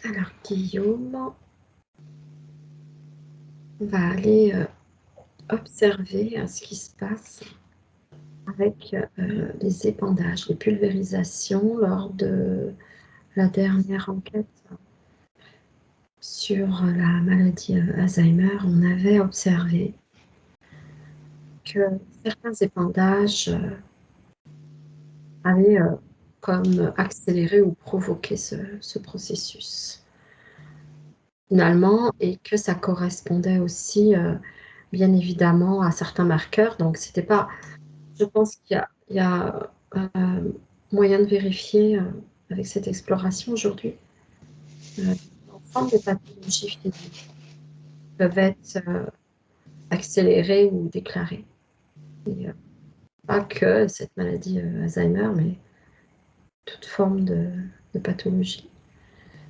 Alors, Guillaume va aller observer ce qui se passe avec les épandages, les pulvérisations lors de la dernière enquête sur la maladie Alzheimer. On avait observé que certains épandages avaient comme accéléré ou provoqué ce processus finalement, et que ça correspondait aussi bien évidemment à certains marqueurs. Donc c'était pas, je pense qu'il y a moyen de vérifier avec cette exploration aujourd'hui l'ensemble des pathologies finalement peuvent être accélérées ou déclarées. Et, pas que cette maladie Alzheimer, mais toute forme de pathologie.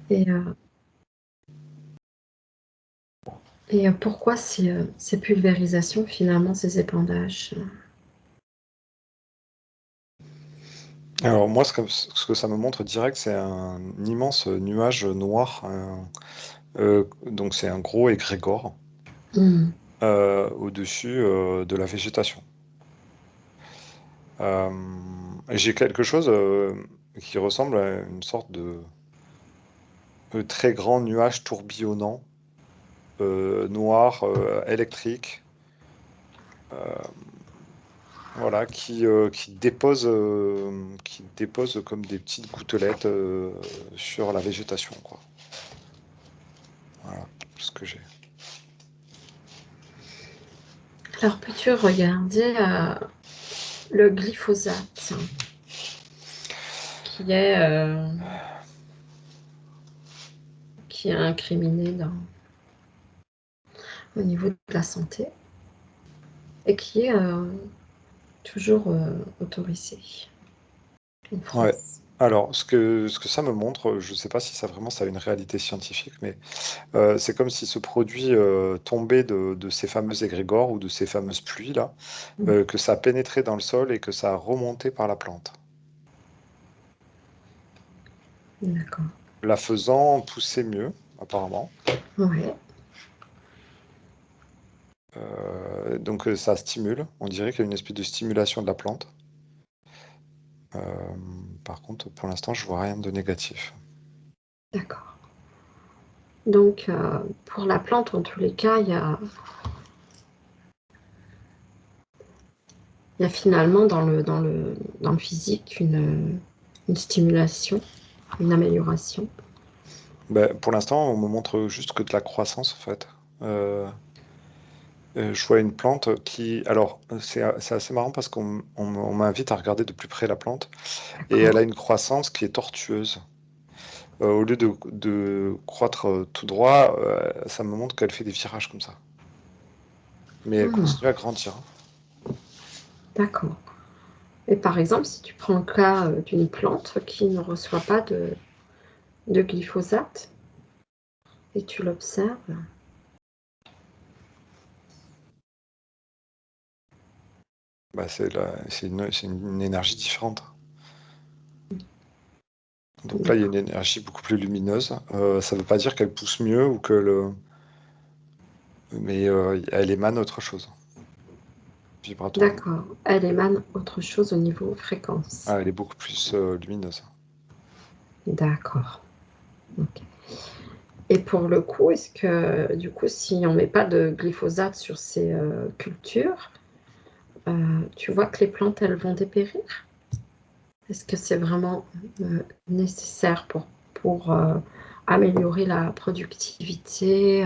Et, pourquoi ces pulvérisations, finalement, ces épandages? Alors moi, ce que ça me montre direct, c'est un immense nuage noir. Donc c'est un gros égrégore au-dessus de la végétation. J'ai quelque chose qui ressemble à une sorte de très grand nuage tourbillonnant, noir, électrique, voilà, qui dépose comme des petites gouttelettes sur la végétation, quoi. Voilà ce que j'ai. Alors, peux-tu regarder le glyphosate qui est incriminé au niveau de la santé et qui est toujours autorisé en Ouais. France. Alors, ce que ça me montre, je ne sais pas si ça vraiment ça a une réalité scientifique, mais c'est comme si ce produit tombait de ces fameux égrégores ou de ces fameuses pluies là, que ça pénétrait dans le sol et que ça remontait par la plante, D'accord. la faisant pousser mieux, apparemment. Ouais. Donc ça stimule, on dirait qu'il y a une espèce de stimulation de la plante. Par contre, pour l'instant, je vois rien de négatif. D'accord. Donc, pour la plante, en tous les cas, il y a finalement dans le physique une stimulation, une amélioration. Ben, pour l'instant, on me montre juste que de la croissance, en fait. Je vois une plante qui... Alors, c'est assez marrant parce qu'on m'invite à regarder de plus près la plante et elle a D'accord. une croissance qui est tortueuse. Au lieu de croître tout droit, ça me montre qu'elle fait des virages comme ça. Mais elle continue à grandir. D'accord. Et par exemple, si tu prends le cas d'une plante qui ne reçoit pas de glyphosate et tu l'observes, Bah, c'est une énergie différente. Donc là, il y a une énergie beaucoup plus lumineuse. Ça ne veut pas dire qu'elle pousse mieux ou que le... Mais elle émane autre chose, vibratoirement. d'accord, elle émane autre chose au niveau fréquence. Ah, elle est beaucoup plus lumineuse. D'accord. Ok. Et pour le coup, est-ce que du coup, si on ne met pas de glyphosate sur ces cultures, tu vois que les plantes, elles vont dépérir? Est-ce que c'est vraiment nécessaire pour améliorer la productivité?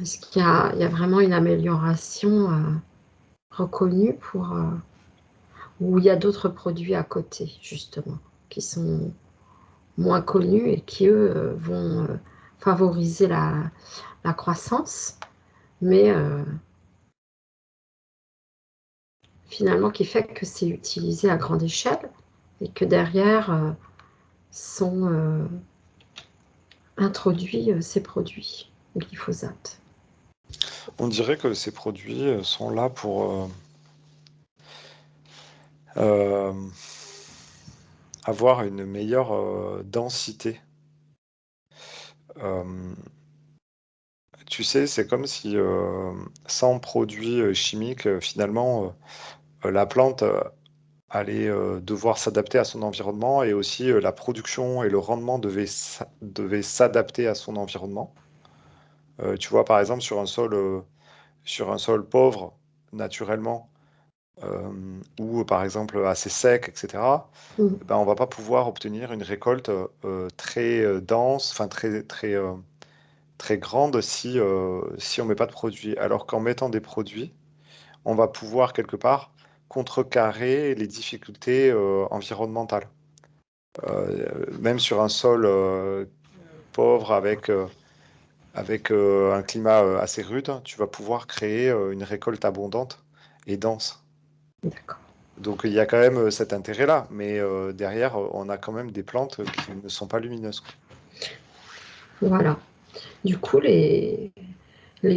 Est-ce qu'il y a vraiment une amélioration reconnue ou il y a d'autres produits à côté, justement, qui sont moins connus et qui, eux, vont favoriser la croissance, mais finalement qui fait que c'est utilisé à grande échelle et que derrière sont introduits ces produits, le glyphosate. On dirait que ces produits sont là pour... euh, avoir une meilleure densité. Euh, Tu sais, c'est comme si sans produits chimiques, finalement, la plante allait devoir s'adapter à son environnement et aussi la production et le rendement devaient s'adapter à son environnement. Tu vois, par exemple, sur un sol pauvre, naturellement, ou par exemple assez sec, etc., Mm. ben, on va pas pouvoir obtenir une récolte très dense, enfin très grande si on met pas de produits. Alors qu'en mettant des produits, on va pouvoir quelque part contrecarrer les difficultés environnementales. Même sur un sol pauvre avec un climat assez rude, tu vas pouvoir créer une récolte abondante et dense. D'accord. Donc il y a quand même cet intérêt-là, mais derrière, on a quand même des plantes qui ne sont pas lumineuses, quoi. Voilà. Du coup, les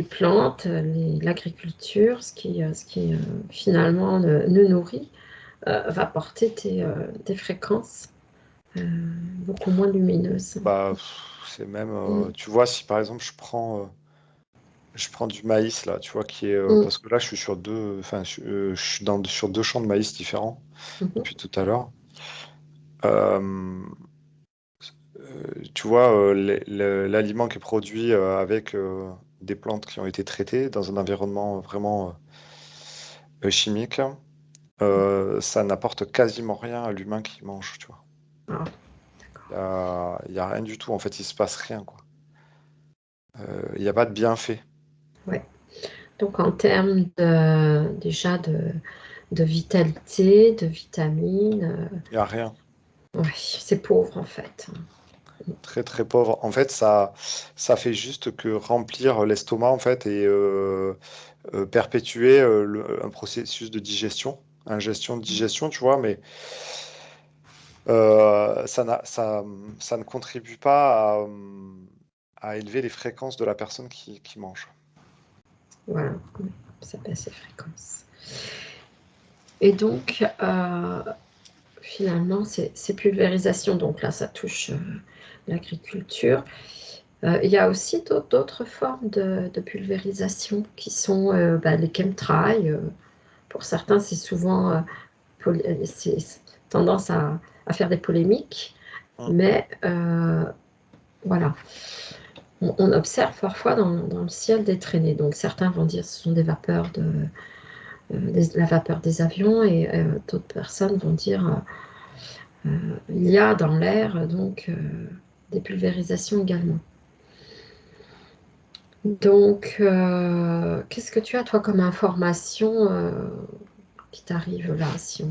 plantes, l'agriculture, ce qui finalement nous nourrit, va porter tes fréquences euh, beaucoup moins lumineuses. Bah, c'est même, Mm. tu vois, si par exemple je prends du maïs là, tu vois, qui est Mm. parce que là je suis sur deux, enfin je suis sur deux champs de maïs différents Mhm. depuis tout à l'heure. Euh, Tu vois, l'aliment qui est produit avec des plantes qui ont été traitées dans un environnement vraiment chimique, ça n'apporte quasiment rien à l'humain qui mange, tu vois. Ah, Il y a rien du tout, en fait, il se passe rien, quoi. Il n'y a pas de bienfait. ouais. Donc en termes déjà de vitalité, de vitamines, Il n'y a rien. ouais, c'est pauvre en fait. Très, très pauvre. En fait, ça fait juste que remplir l'estomac, en fait, et perpétuer un processus de digestion, digestion, tu vois, mais ça ne contribue pas à élever les fréquences de la personne qui mange. Voilà, oui, ça passe ces fréquences. Et donc, finalement, ces pulvérisations, donc là, ça touche l'agriculture. Il y a aussi d'autres formes de pulvérisation qui sont les chemtrails. Pour certains, c'est souvent c'est tendance à faire des polémiques, Mm. mais voilà. On observe parfois dans le ciel des traînées. Donc certains vont dire que ce sont des vapeurs la vapeur des avions et d'autres personnes vont dire il y a dans l'air donc des pulvérisations également. Donc, qu'est-ce que tu as, toi, comme information qui t'arrive là, si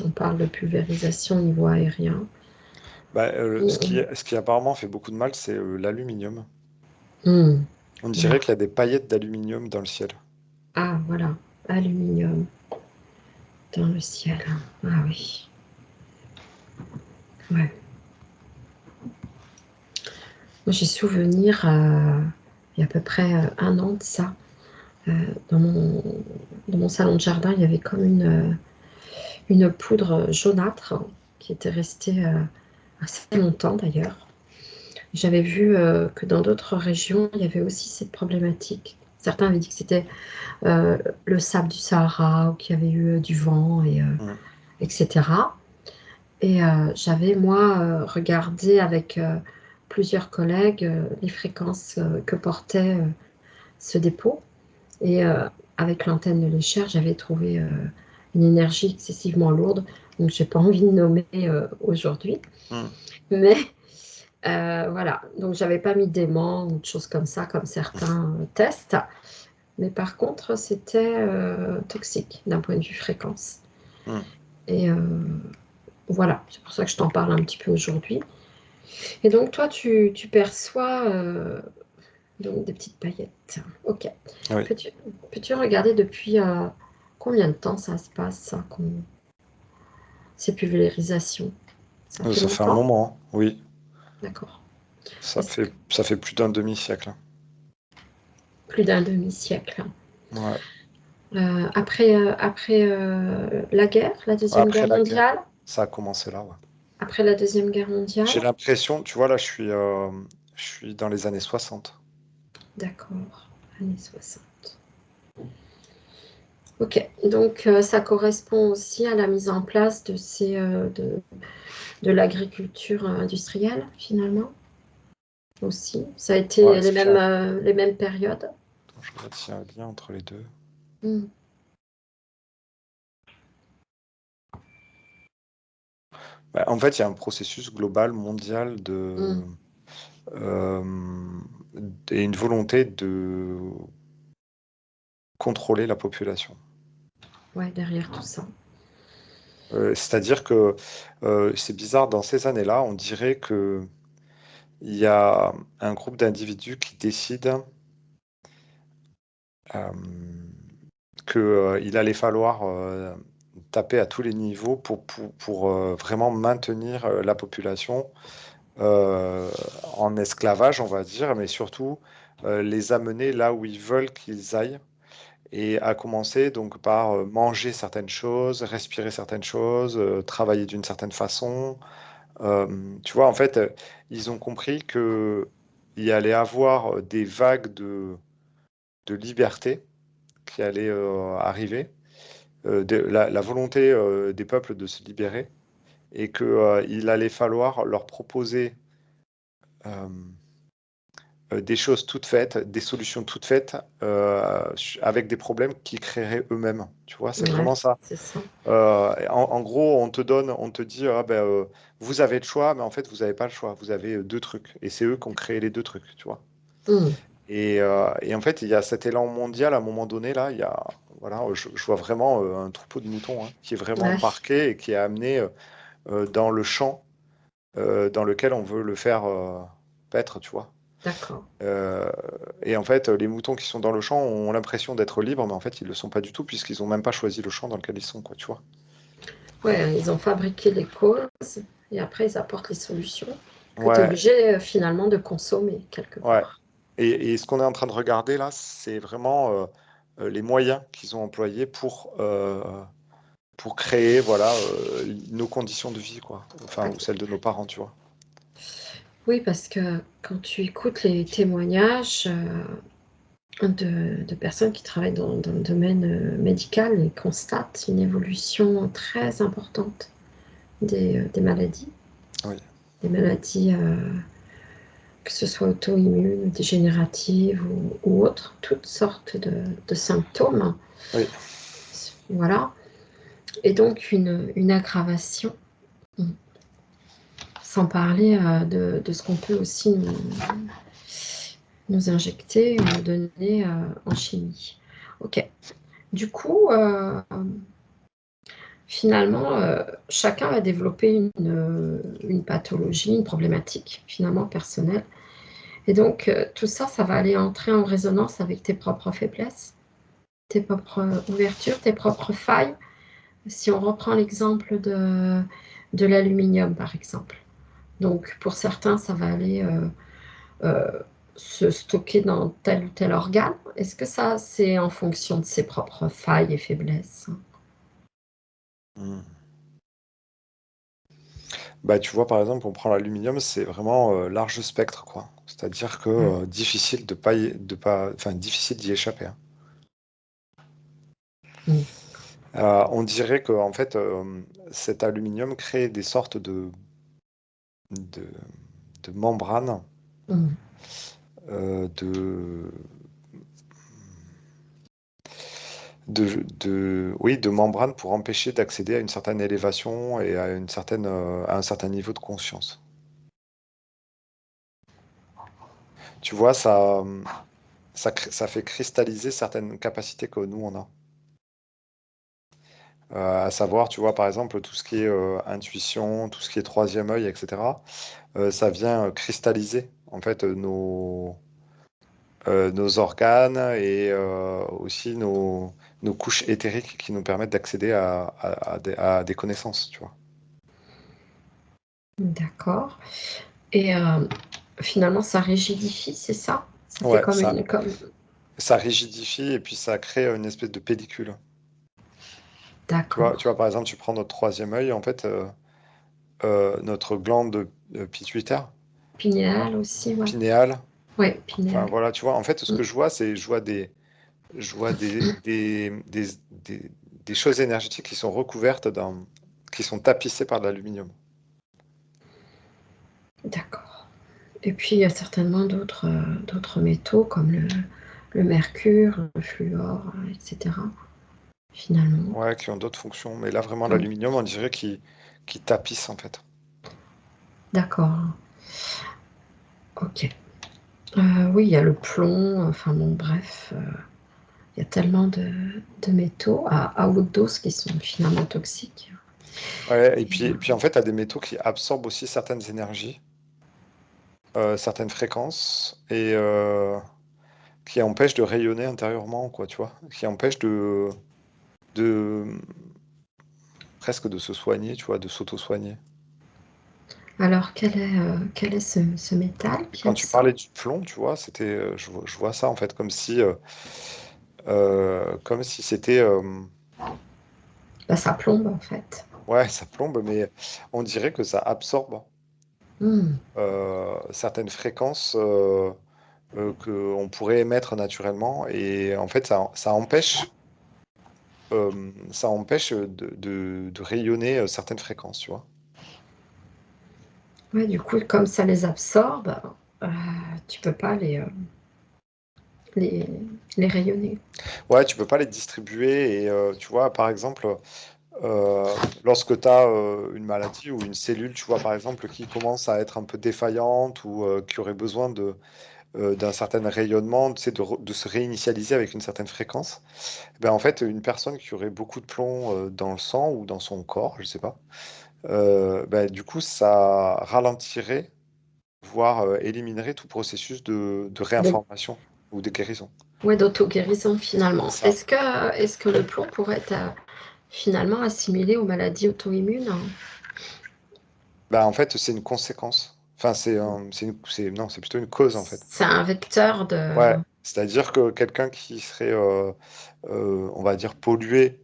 on parle de pulvérisation au niveau aérien? Bah, ce qui, Mm, ce qui apparemment fait beaucoup de mal, c'est l'aluminium. mm. On dirait qu'il y D'accord. a des paillettes d'aluminium dans le ciel. Ah, voilà, aluminium dans le ciel. Ah oui, ouais. Moi, j'ai souvenir, il y a à peu près un an de ça, euh, dans mon, dans mon salon de jardin, il y avait comme une poudre jaunâtre qui était restée assez longtemps d'ailleurs. J'avais vu que dans d'autres régions, il y avait aussi cette problématique. Certains avaient dit que c'était euh, le sable du Sahara ou qu'il y avait eu du vent, Mm. etc. Et j'avais, moi, regardé avec plusieurs collègues les fréquences que portait ce dépôt. Et avec l'antenne de l'échelle, j'avais trouvé une énergie excessivement lourde. Donc, j'ai pas envie de nommer aujourd'hui. Mm. Mais voilà, donc j'avais pas mis d'aimant ou de choses comme ça, comme certains testent. Mais par contre, c'était toxique d'un point de vue fréquence. Mm. Et voilà, c'est pour ça que je t'en parle un petit peu aujourd'hui. Et donc, toi, tu perçois donc des petites paillettes. Ok. Oui. Peux-tu peux-tu regarder depuis combien de temps ça se passe, ça, ces pulvérisations? Ça fait Ça fait un longtemps? moment, hein. Oui. D'accord. Ça Est-ce que fait, ça fait plus d'un demi-siècle, hein. plus d'un demi-siècle? Ouais. Après la guerre, la Deuxième Après Guerre la guerre, mondiale? ça a commencé là, ouais. Après la Deuxième Guerre J'ai mondiale? l'impression, tu vois, là, je suis dans les années 60. D'accord, années 60. Ok, donc ça correspond aussi à la mise en place de l'agriculture industrielle, finalement, aussi. Ça a Ouais, été est-ce qu'il y a les mêmes périodes. attends, je regarde s'il y a un lien entre les deux. Mm, Bah, en fait, il y a un processus global, mondial mm. euh, et une volonté de contrôler la population. Ouais, derrière tout ça. C'est-à-dire que c'est bizarre, dans ces années-là, on dirait que il y a un groupe d'individus qui décident euh, qu'il allait falloir taper à tous les niveaux pour vraiment maintenir la population euh, en esclavage, on va dire, mais surtout les amener là où ils veulent qu'ils aillent. Et à commencer donc par manger certaines choses, respirer certaines choses, travailler d'une certaine façon. Tu vois, en fait, ils ont compris que il y allait avoir des vagues de liberté qui allaient arriver, la volonté des peuples de se libérer, et qu'il allait falloir leur proposer euh, des choses toutes faites, des solutions toutes faites, avec des problèmes qu'ils créeraient eux-mêmes. Tu vois, c'est Ouais, vraiment ça. c'est ça. En gros, on te dit, ah, ben, vous avez le choix, mais en fait, vous n'avez pas le choix. Vous avez deux trucs. Et c'est eux qui ont créé les deux trucs, tu vois. Mm. Et en fait, il y a cet élan mondial à un moment donné, là, il y a, voilà, je vois vraiment un troupeau de moutons hein, qui est vraiment Ouais, parqué et qui est amené dans le champ dans lequel on veut le faire paître, tu vois. d'accord. Euh, et en fait, les moutons qui sont dans le champ ont l'impression d'être libres, mais en fait, ils ne le sont pas du tout, puisqu'ils n'ont même pas choisi le champ dans lequel ils sont, quoi, tu vois. Ouais, ils ont fabriqué les causes et après ils apportent les solutions que tu es Ouais, obligé finalement de consommer quelque ouais. part. Et ce qu'on est en train de regarder là, c'est vraiment les moyens qu'ils ont employés pour créer voilà, nos conditions de vie, quoi. Enfin, ou celles de nos parents, tu vois. Oui, parce que quand tu écoutes les témoignages de personnes qui travaillent dans le domaine médical, ils constatent une évolution très importante des maladies, Oui, que ce soit auto-immunes, dégénératives ou autres, toutes sortes de symptômes. oui. Voilà. Et donc une aggravation, sans parler de ce qu'on peut aussi nous injecter ou nous donner en chimie. Ok. Du coup, finalement, chacun va développer une pathologie, une problématique finalement personnelle. Et donc, tout ça, ça va aller entrer en résonance avec tes propres faiblesses, tes propres ouvertures, tes propres failles. Si on reprend l'exemple de l'aluminium, par exemple. Donc, pour certains, ça va aller euh, se stocker dans tel ou tel organe. Est-ce que ça, c'est en fonction de ses propres failles et faiblesses? Hmm. Bah, tu vois, par exemple, on prend l'aluminium, c'est vraiment large spectre, quoi. C'est-à-dire que Ouais. difficile enfin, difficile d'y échapper, hein. Mm. On dirait que en fait, cet aluminium crée des sortes de, de membranes, Mm. de, oui, de membranes pour empêcher d'accéder à une certaine élévation et à un certain niveau de conscience. Tu vois, ça fait cristalliser certaines capacités que nous, on a. À savoir, tu vois, par exemple, tout ce qui est intuition, tout ce qui est troisième œil, etc. Ça vient cristalliser, en fait, nos organes et aussi nos couches éthériques qui nous permettent d'accéder à des connaissances, tu vois. D'accord. Et finalement, ça rigidifie, c'est ça? Ça fait Ouais, comme une... Comme... ça rigidifie et puis ça crée une espèce de pellicule. Tu D'accord. vois, par exemple, tu prends notre troisième œil, en fait, notre glande pituitaire, Pinéal aussi, ouais. pinéale. Ouais, Enfin, pinéal. voilà, tu vois, en fait, ce Mm. que je vois, c'est je vois des choses énergétiques qui sont recouvertes qui sont tapissées par de l'aluminium. D'accord. Et puis, il y a certainement d'autres métaux comme le mercure, le fluor, etc. Finalement. Ouais, qui ont d'autres fonctions. Mais là, vraiment, Mm. l'aluminium, on dirait qu'il tapisse, en fait. D'accord. Ok. Oui, il y a le plomb, enfin bon, bref, il y a tellement de métaux à haute dose qui sont finalement toxiques. Ouais, Et, et puis en fait, tu as des métaux qui absorbent aussi certaines énergies, certaines fréquences, et qui empêchent de rayonner intérieurement, quoi, tu vois. Qui empêchent de presque de se soigner, tu vois, de s'auto-soigner. alors, quel est ce métal Et qui quand tu absorbe? parlais du plomb, tu vois, je vois ça en fait comme si c'était, Bah, ça plombe en fait. ouais, ça plombe, mais on dirait que ça absorbe Hmm. certaines fréquences qu'on pourrait émettre naturellement, et en fait, ça empêche de rayonner certaines fréquences, tu vois. Ouais, du coup, comme ça les absorbe, euh, tu peux pas les, les rayonner. Ouais, tu peux pas les distribuer, et tu vois, par exemple, lorsque tu as une maladie ou une cellule, tu vois, par exemple, qui commence à être un peu défaillante ou qui aurait besoin d'un certain rayonnement, tu sais, de se réinitialiser avec une certaine fréquence, ben, en fait, une personne qui aurait beaucoup de plomb dans le sang ou dans son corps, je sais pas, ben, du coup, ça ralentirait, voire éliminerait tout processus de De, réinformation ou de guérison. ouais, d'auto-guérison C'est finalement. ça. Est-ce que le plomb pourrait être finalement assimilé aux maladies auto-immunes? Ben, en fait, c'est une conséquence. Enfin, non, c'est plutôt une cause, en fait. C'est un vecteur de... Ouais, c'est-à-dire que quelqu'un qui serait, on va dire, pollué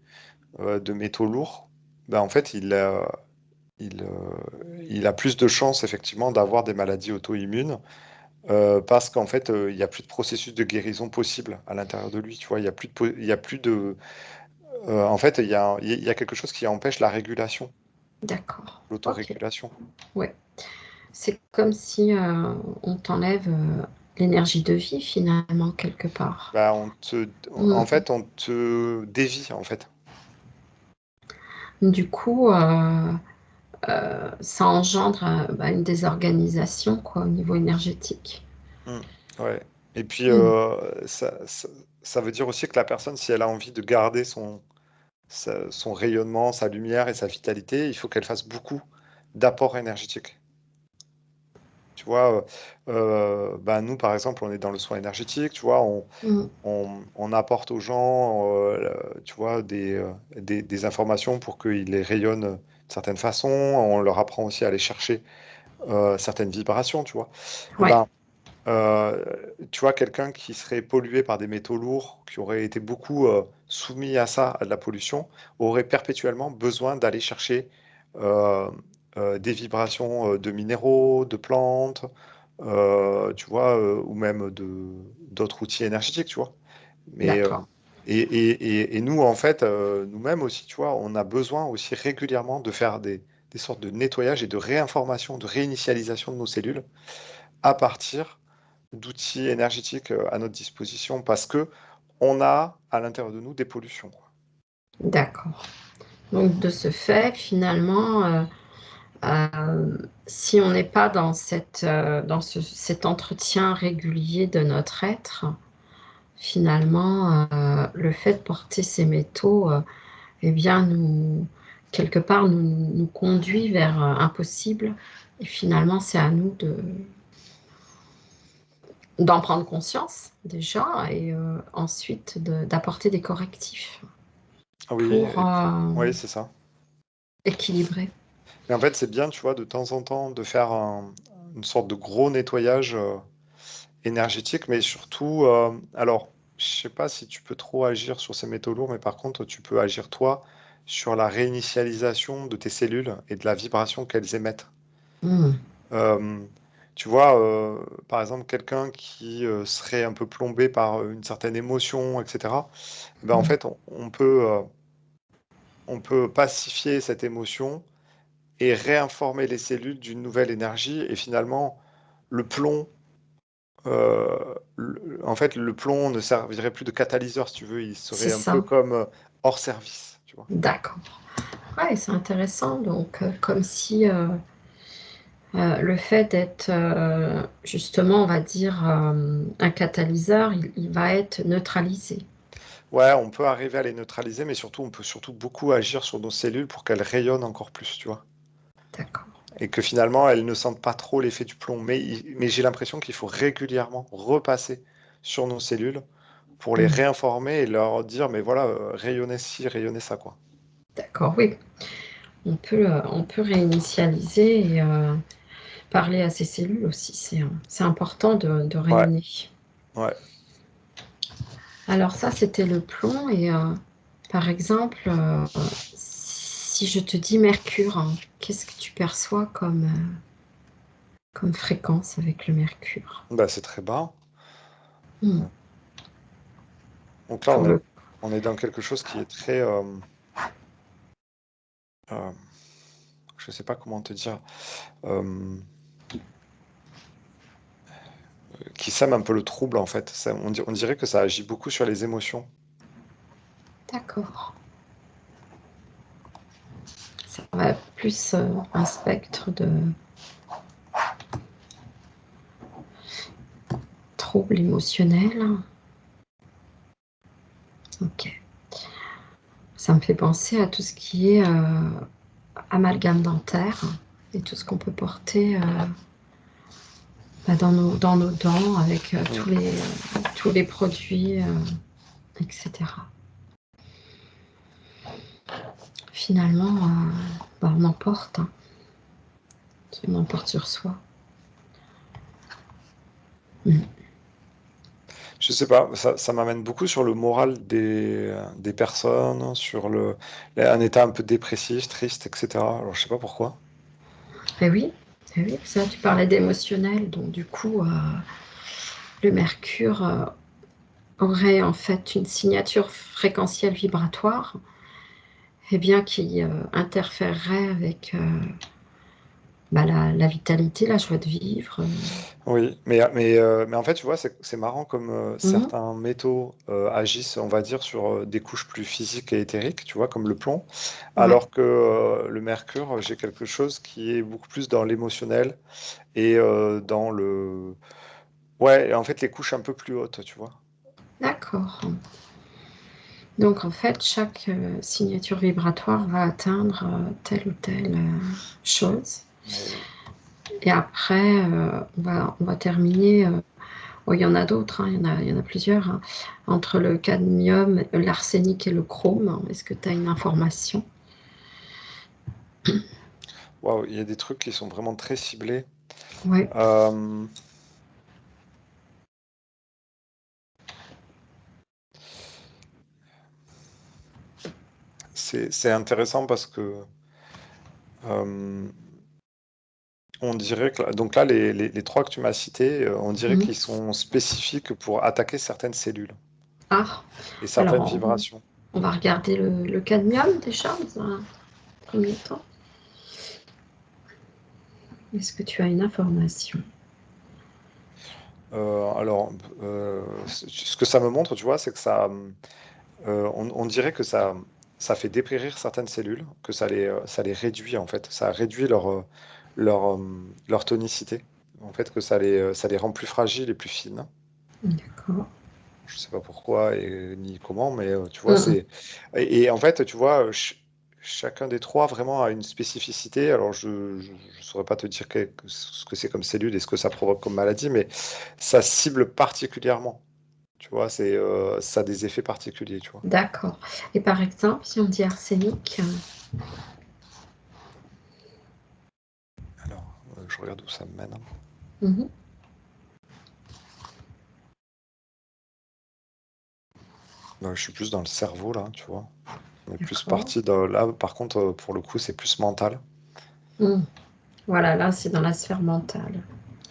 de métaux lourds, ben, en fait, il a plus de chances, effectivement, d'avoir des maladies auto-immunes parce qu'en fait, il n'y a plus de processus de guérison possible à l'intérieur de lui. Tu vois, il y a plus de. En fait, il y a quelque chose qui empêche la régulation, D'accord. Ok. l'autorégulation. Ouais. C'est comme si on t'enlève l'énergie de vie finalement quelque part. Ben, en Mm. fait, on te dévie, en fait. Du coup, ça engendre bah, une désorganisation quoi, au niveau énergétique. Mm. Ouais. Et puis, Mm. ça veut dire aussi que la personne, si elle a envie de garder son rayonnement, sa lumière et sa vitalité, il faut qu'elle fasse beaucoup d'apports énergétiques. Tu vois, ben nous, par exemple, on est dans le soin énergétique, tu vois, Mm. on apporte aux gens, tu vois, des informations pour qu'ils les rayonnent d'une certaine façon. On leur apprend aussi à aller chercher certaines vibrations, tu vois. Et Ouais, ben, Euh, tu vois, quelqu'un qui serait pollué par des métaux lourds, qui aurait été beaucoup soumis à ça, à de la pollution, aurait perpétuellement besoin d'aller chercher euh, des vibrations de minéraux, de plantes, tu vois, ou même d'autres outils énergétiques, tu vois. Mais, d'accord. et nous, en fait, nous-mêmes aussi, tu vois, on a besoin aussi régulièrement de faire des sortes de nettoyage et de réinformation, de réinitialisation de nos cellules à partir d'outils énergétiques à notre disposition parce que on a à l'intérieur de nous des pollutions, quoi. D'accord. Donc de ce fait, finalement, si on n'est pas dans cet entretien régulier de notre être, finalement, le fait de porter ces métaux, eh bien, quelque part, nous conduit vers un possible. Et finalement, c'est à nous d'en prendre conscience déjà et ensuite d'apporter des correctifs Ah oui, pour et puis, oui, c'est ça. équilibrer. Mais en fait, c'est bien, tu vois, de temps en temps, de faire une sorte de gros nettoyage énergétique, mais surtout, alors, je sais pas si tu peux trop agir sur ces métaux lourds, mais par contre, tu peux agir toi sur la réinitialisation de tes cellules et de la vibration qu'elles émettent. Hmm. Euh, Tu vois, par exemple, quelqu'un qui serait un peu plombé par une certaine émotion, etc. Ben, en Hmm. fait, on peut pacifier cette émotion et réinformer les cellules d'une nouvelle énergie. Et finalement, le plomb, en fait, le plomb ne servirait plus de catalyseur, si tu veux. Il C'est serait un peu ça. comme hors service, tu vois. D'accord. Ouais, c'est intéressant. Donc, comme si le fait d'être justement, on va dire, un catalyseur, il va être neutralisé. Ouais, on peut arriver à les neutraliser, mais surtout, on peut surtout beaucoup agir sur nos cellules pour qu'elles rayonnent encore plus, tu vois. D'accord. Et que finalement, elles ne sentent pas trop l'effet du plomb. Mais j'ai l'impression qu'il faut régulièrement repasser sur nos cellules pour les Hmm. réinformer et leur dire, mais voilà, rayonnez ci, rayonnez ça, quoi. D'accord, oui. On peut réinitialiser et parler à ces cellules aussi. C'est important de Ouais, rayonner. ouais. Alors ça, c'était le plomb. Et par exemple, si je te dis mercure, hein, qu'est-ce que tu perçois comme fréquence avec le mercure? Bah, c'est très bas. Hmm. Ouais. Donc là, Pour le... on est dans quelque chose qui est très, euh, je sais pas comment te dire, euh, qui sème un peu le trouble, en fait. On dirait que ça agit beaucoup sur les émotions. D'accord. Ça va être plus un spectre de troubles émotionnels. Ok. Ça me fait penser à tout ce qui est amalgame dentaire et tout ce qu'on peut porter bah, dans nos dents avec Mm. tous les produits, etc. Finalement, bah, on en porte, hein. On en porte sur soi. Mm. Je sais pas, ça m'amène beaucoup sur le moral des personnes, sur un état un peu dépressif, triste, etc. Alors, je sais pas pourquoi. Et oui, eh oui, ça, tu parlais d'émotionnel, donc du coup, le mercure aurait en fait une signature fréquentielle vibratoire, et bien qui interférerait avec bah, la vitalité, la joie de vivre. Oui, mais en fait, tu vois, c'est marrant comme Mhm. certains métaux agissent, on va dire, sur des couches plus physiques et éthériques, tu vois, comme le plomb, Ouais, alors que le mercure, j'ai quelque chose qui est beaucoup plus dans l'émotionnel et dans le... Ouais, en fait, les couches un peu plus hautes, tu vois. d'accord. Donc en fait, chaque signature vibratoire va atteindre telle ou telle chose. Mais Et après, on va terminer. Oh, il y en a d'autres, hein, il y en a plusieurs, hein, entre le cadmium, l'arsenic et le chrome. Est-ce que tu as une information? waouh, il y a des trucs qui sont vraiment très ciblés. Ouais, Euh, c'est intéressant parce que euh, on dirait que donc là, les trois que tu m'as cités, on dirait mhm. qu'ils sont spécifiques pour attaquer certaines cellules Ah, et alors certaines vibrations. on va regarder le cadmium déjà dans un premier temps. Est-ce que tu as une information? Alors, ce que ça me montre, tu vois, c'est que on dirait que ça fait dépérir certaines cellules, que ça les réduit en fait, ça réduit leur tonicité. En fait, que ça les rend plus fragiles et plus fines. D'accord. Je sais pas pourquoi et ni comment, mais tu vois, Mhm. c'est et en fait, tu vois, chacun des 3 vraiment a une spécificité. Alors je saurais pas te dire ce que c'est comme cellule et ce que ça provoque comme maladie, mais ça cible particulièrement, tu vois? Ça a des effets particuliers, tu vois? D'accord. Et par exemple, si on dit arsenic, Alors, je regarde où ça me mène, hein. mhm. Je suis plus dans le cerveau là, tu vois? On est plus D'accord. parti là, par contre, pour le coup, c'est plus mental. Hmm. Voilà, là, c'est dans la sphère mentale.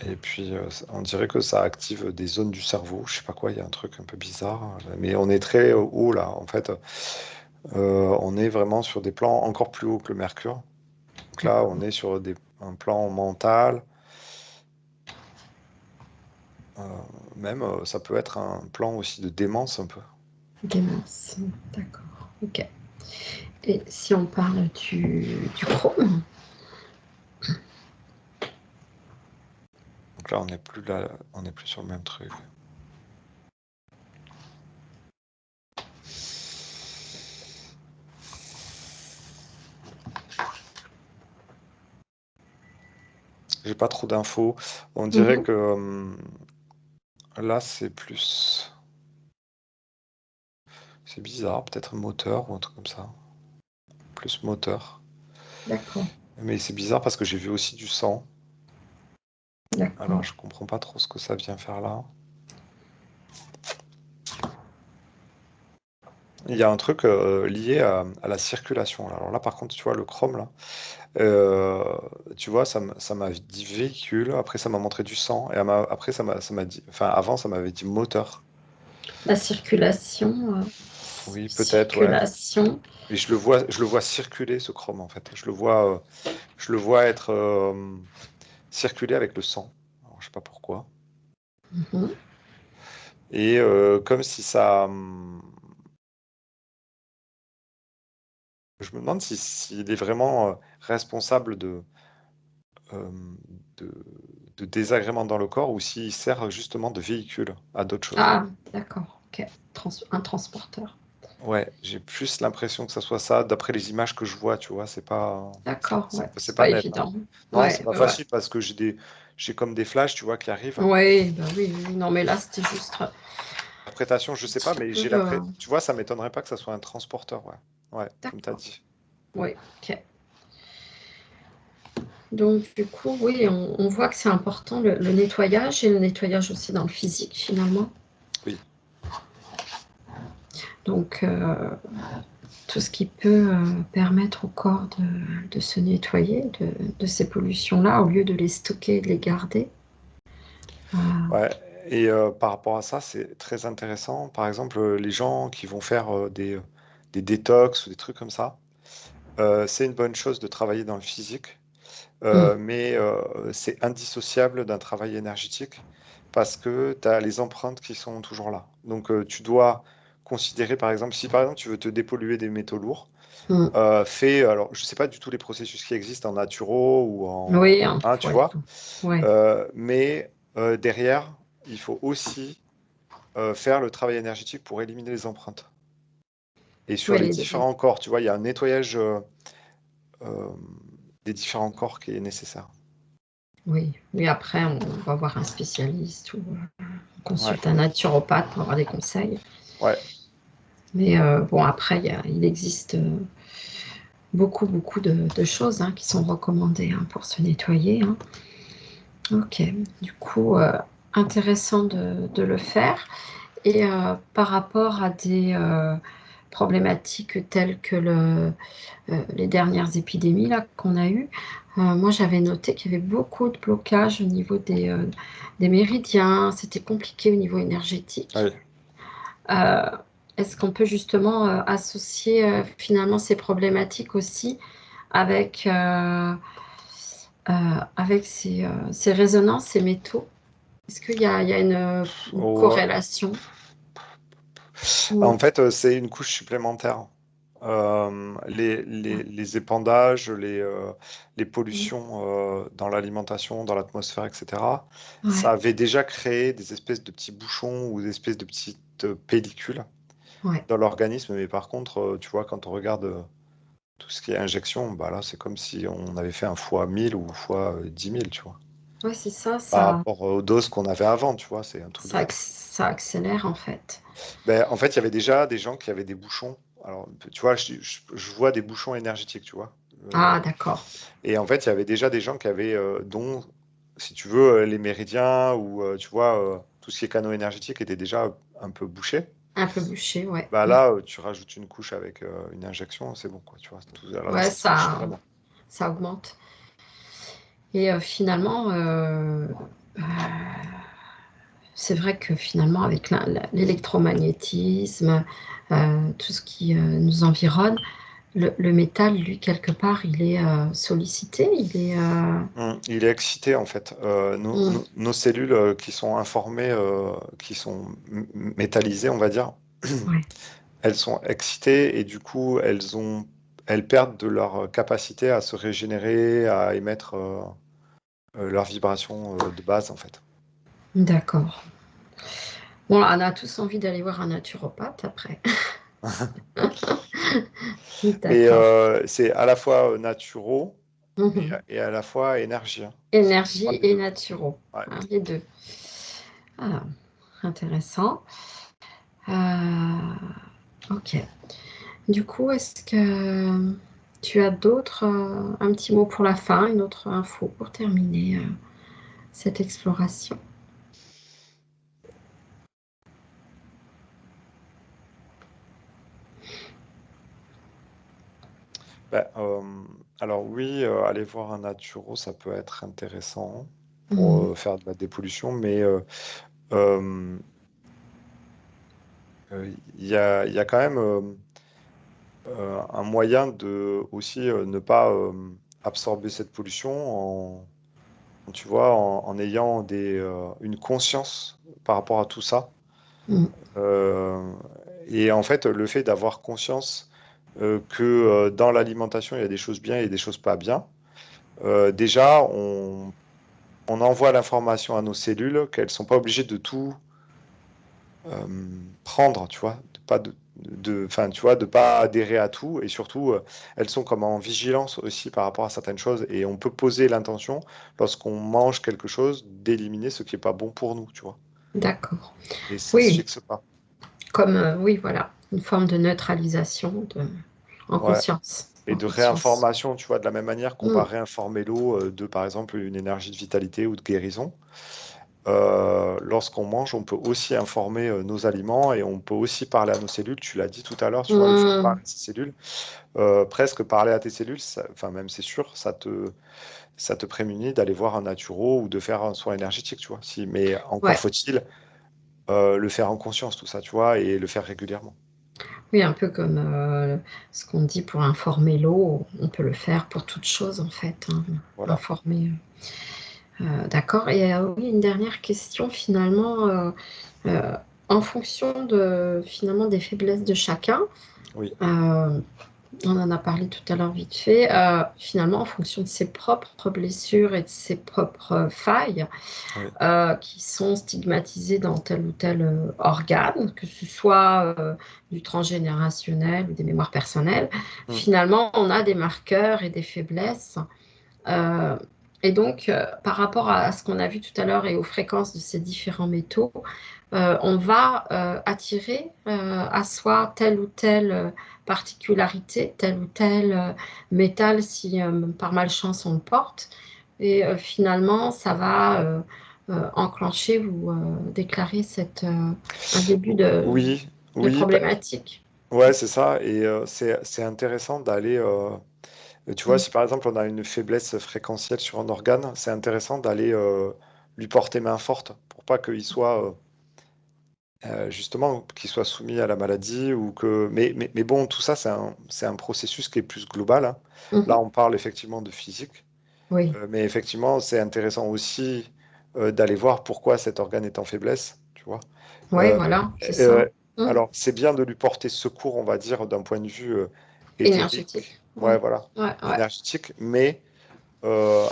Et puis, on dirait que ça active des zones du cerveau. Je sais pas quoi, il y a un truc un peu bizarre. Mais on est très haut là. En fait, on est vraiment sur des plans encore plus hauts que le Mercure. Donc là, on D'accord. est sur un plan mental. Euh, Même, ça peut être un plan aussi de démence un peu. Démence. D'accord. Ok. Et si on parle du chrome, Donc là, on n'est plus là, on n'est plus sur le même truc. J'ai pas trop d'infos. On dirait mhm, que là, c'est plus. C'est bizarre, peut-être moteur ou un truc comme ça. Plus moteur. d'accord. Mais c'est bizarre parce que j'ai vu aussi du sang. Alors, D'accord. je comprends pas trop ce que ça vient faire là. Il y a un truc lié à la circulation. Alors là, par contre, tu vois, le chrome, là, euh, tu vois, ça m'a dit véhicule, après ça m'a montré du sang, et après ça m'a dit, enfin, avant, ça m'avait dit moteur. La circulation, Oui, peut-être, ouais. circulation. Et je le vois circuler, ce chrome, en fait. Je le vois être circuler avec le sang. Alors, je sais pas pourquoi. Mhm. Et comme si ça. Je me demande s'il est vraiment responsable euh, de, de désagréments dans le corps ou s'il sert justement de véhicule à d'autres choses. Ah, d'accord. Ok. Un transporteur. Ouais, j'ai plus l'impression que ça soit ça, d'après les images que je vois, tu vois, D'accord. Ouais. c'est C'est pas pas net, hein. évident. Non, c'est Ouais, pas ouais, ouais. facile parce que j'ai comme des flashs, tu vois, qui arrivent. Ouais, bah oui, oui. Non, mais là, c'était juste un Interprétation, je sais pas, petit mais peu. j'ai l'impression, tu vois, ça m'étonnerait pas que ça soit un transporteur, ouais. Ouais, comme tu as D'accord. dit. Oui, ok. Donc, du coup, oui, on voit que c'est important le nettoyage et le nettoyage aussi dans le physique, finalement. Oui. Donc, tout ce qui peut permettre au corps de se nettoyer de ces pollutions-là, au lieu de les stocker et de les garder. Euh, Ouais, et par rapport à ça, c'est très intéressant. Par exemple, les gens qui vont faire des détox ou des trucs comme ça, c'est une bonne chose de travailler dans le physique, hum, mais c'est indissociable d'un travail énergétique parce que tu as les empreintes qui sont toujours là. Donc, tu dois considérer, par exemple, si par exemple tu veux te dépolluer des métaux lourds, hum. alors je sais pas du tout les processus qui existent en naturo ou en, Oui, hein, hein, tu ouais, vois, ouais, mais derrière, il faut aussi faire le travail énergétique pour éliminer les empreintes. Et sur ouais, les différents corps, tu vois, il y a un nettoyage euh, des différents corps qui est nécessaire. oui. Oui, après, on va voir un spécialiste ou on Ouais, consulte un naturopathe pour avoir des conseils. ouais, Mais bon, après, il existe beaucoup, beaucoup de choses hein, qui sont recommandées hein, pour se nettoyer. Hein. Ok, du coup, intéressant de le faire. Et par rapport à des problématiques telles que les dernières épidémies là, qu'on a eues, moi j'avais noté qu'il y avait beaucoup de blocages au niveau des méridiens, c'était compliqué au niveau énergétique. oui. Euh, Est-ce qu'on peut justement associer finalement ces problématiques aussi avec, avec ces résonances, ces métaux? Est-ce qu'il y a une Au- corrélation? En Ou- fait, c'est une couche supplémentaire. Les épandages, les pollutions dans l'alimentation, dans l'atmosphère, etc., ça Ouais, avait déjà créé des espèces de petits bouchons ou des espèces de petites pellicules ouais, dans l'organisme. Mais par contre, tu vois, quand on regarde tout ce qui est injection, bah là, c'est comme si on avait fait un fois 1000 ou fois 10 000, tu vois. ouais, c'est ça, Par rapport aux doses qu'on avait avant, tu vois, c'est un truc de fou. ça accélère en fait. Ben, en fait, il y avait déjà des gens qui avaient des bouchons. Alors, tu vois, je vois des bouchons énergétiques, tu vois. Ah, d'accord. Et en fait, il y avait déjà des gens qui avaient, dont, si tu veux, les méridiens ou, tu vois, tout ce qui est canaux énergétiques était déjà un peu bouché. Un peu bouché, ouais. Bah là, tu rajoutes une couche avec une injection, c'est bon, quoi, tu vois. Alors là, Ouais, ça suffit ça, vraiment. ça augmente. Et finalement, c'est vrai que finalement, avec l'électromagnétisme, tout ce qui nous environne, le métal, lui, quelque part, il est sollicité, il est... Il est excité en fait. mm, Nos cellules qui sont informées, qui sont métallisées, on va dire, ouais, elles sont excitées et du coup elles perdent de leur capacité à se régénérer, à émettre leurs vibrations de base en fait. d'accord. Bon, on a tous envie d'aller voir un naturopathe après. Mais D'accord. c'est à la fois naturaux Mhm. et à la fois énergie, hein. C'est Énergie les et deux. naturaux, Ouais. hein, les deux. Ah, intéressant. Euh, ok. Du coup, est-ce que tu as d'autres, un petit mot pour la fin, une autre info pour terminer cette exploration? Ben, alors oui, aller voir un naturo, ça peut être intéressant pour Mhm. faire de la dépollution, mais euh, il y a quand même un moyen de aussi ne pas absorber cette pollution tu vois, en ayant une conscience par rapport à tout ça. Mhm. Euh, et en fait, le fait d'avoir conscience que dans l'alimentation, il y a des choses bien et des choses pas bien, déjà, on envoie l'information à nos cellules qu'elles sont pas obligées de tout prendre, tu vois, enfin, tu vois, de pas adhérer à tout, et surtout, elles sont comme en vigilance aussi par rapport à certaines choses, et on peut poser l'intention, lorsqu'on mange quelque chose, d'éliminer ce qui est pas bon pour nous, tu vois, D'accord. et ça se Oui, fixe pas. comme, oui, voilà, une forme de neutralisation en Ouais. conscience. Et En de conscience. réinformation, tu vois, de la même manière qu'on va Mhm. réinformer l'eau de, par exemple, une énergie de vitalité ou de guérison. Lorsqu'on mange, on peut aussi informer nos aliments et on peut aussi parler à nos cellules. Tu l'as dit tout à l'heure, tu vois, le fait de parler Mhm. à ses cellules, presque parler à tes cellules, enfin même c'est sûr, ça te prémunit d'aller voir un naturo ou de faire un soin énergétique, tu vois. Si, mais encore Ouais. faut-il le faire en conscience, tout ça, tu vois, et le faire régulièrement. Oui, un peu comme ce qu'on dit pour informer l'eau, on peut le faire pour toute chose en fait, hein, Voilà. informer. D'accord. Et oui, une dernière question finalement, euh, en fonction de finalement des faiblesses de chacun, Oui. euh, on en a parlé tout à l'heure vite fait, finalement en fonction de ses propres blessures et de ses propres failles, Oui. qui sont stigmatisés dans tel ou tel organe, que ce soit du transgénérationnel ou des mémoires personnelles. Mm. Finalement, on a des marqueurs et des faiblesses. Euh, et donc, par rapport à ce qu'on a vu tout à l'heure et aux fréquences de ces différents métaux, on va attirer à soi telle ou telle particularité, tel ou tel métal si par malchance on le porte. Et finalement, ça va enclencher ou déclarer un début Oui, de oui, problématique. ouais, c'est ça. Et c'est intéressant d'aller. Tu vois, Mm. si par exemple on a une faiblesse fréquentielle sur un organe, c'est intéressant d'aller lui porter main forte pour pas qu'il soit justement qu'il soit soumis à la maladie ou que. Mais bon, tout ça, c'est un processus qui est plus global, hein. Là, Mhm. on parle effectivement de physique, Oui, mais effectivement, c'est intéressant aussi d'aller voir pourquoi cet organe est en faiblesse, tu vois. oui, Euh, voilà, c'est ça. euh, Mm. alors, c'est bien de lui porter secours, on va dire, d'un point de vue éthérique, Énergétique. Mm. ouais, voilà, Ouais, ouais. énergétique, mais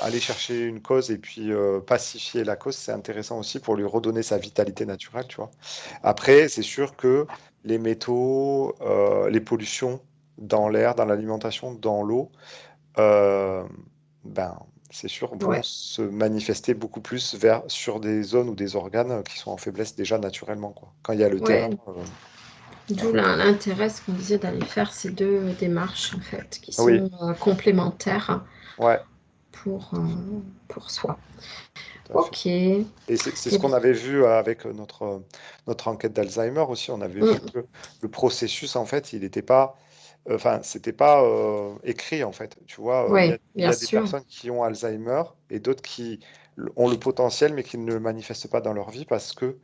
aller chercher une cause et puis pacifier la cause, c'est intéressant aussi pour lui redonner sa vitalité naturelle, tu vois. Après, c'est sûr que les métaux, les pollutions dans l'air, dans l'alimentation, dans l'eau, euh, ben, c'est sûr, vont Ouais. se manifester beaucoup plus sur des zones ou des organes qui sont en faiblesse déjà naturellement, quoi. Quand il y a le terrain, Ouais, d'où voilà. l'intérêt, ce qu'on disait, d'aller faire ces deux démarches, en fait, qui Oui, sont complémentaires. ouais. pour soi. tout à fait. Ok. Eh Et c'est ce qu'on bien, avait vu avec notre enquête d'Alzheimer aussi. On avait vu que le processus, en fait, il n'était pas, enfin, c'était pas écrit, en fait. Tu vois, oui, il y bien a des sûr. personnes qui ont Alzheimer et d'autres qui ont le potentiel, mais qui ne le manifestent pas dans leur vie parce que,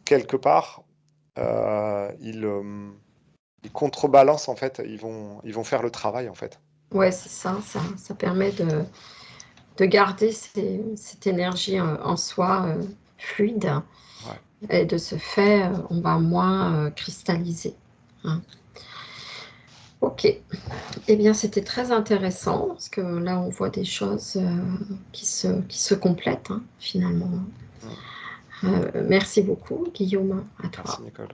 quelque part, ils contrebalancent, en fait. Ils vont faire le travail, en fait. Ouais, c'est ça, ça permet de garder cette énergie en soi fluide Ouais. et de ce fait, on va moins cristalliser. Hein. Ok. Eh bien, c'était très intéressant parce que là, on voit des choses qui se complètent hein, finalement. Mm. Merci beaucoup, Guillaume, à toi. Merci, Nicole.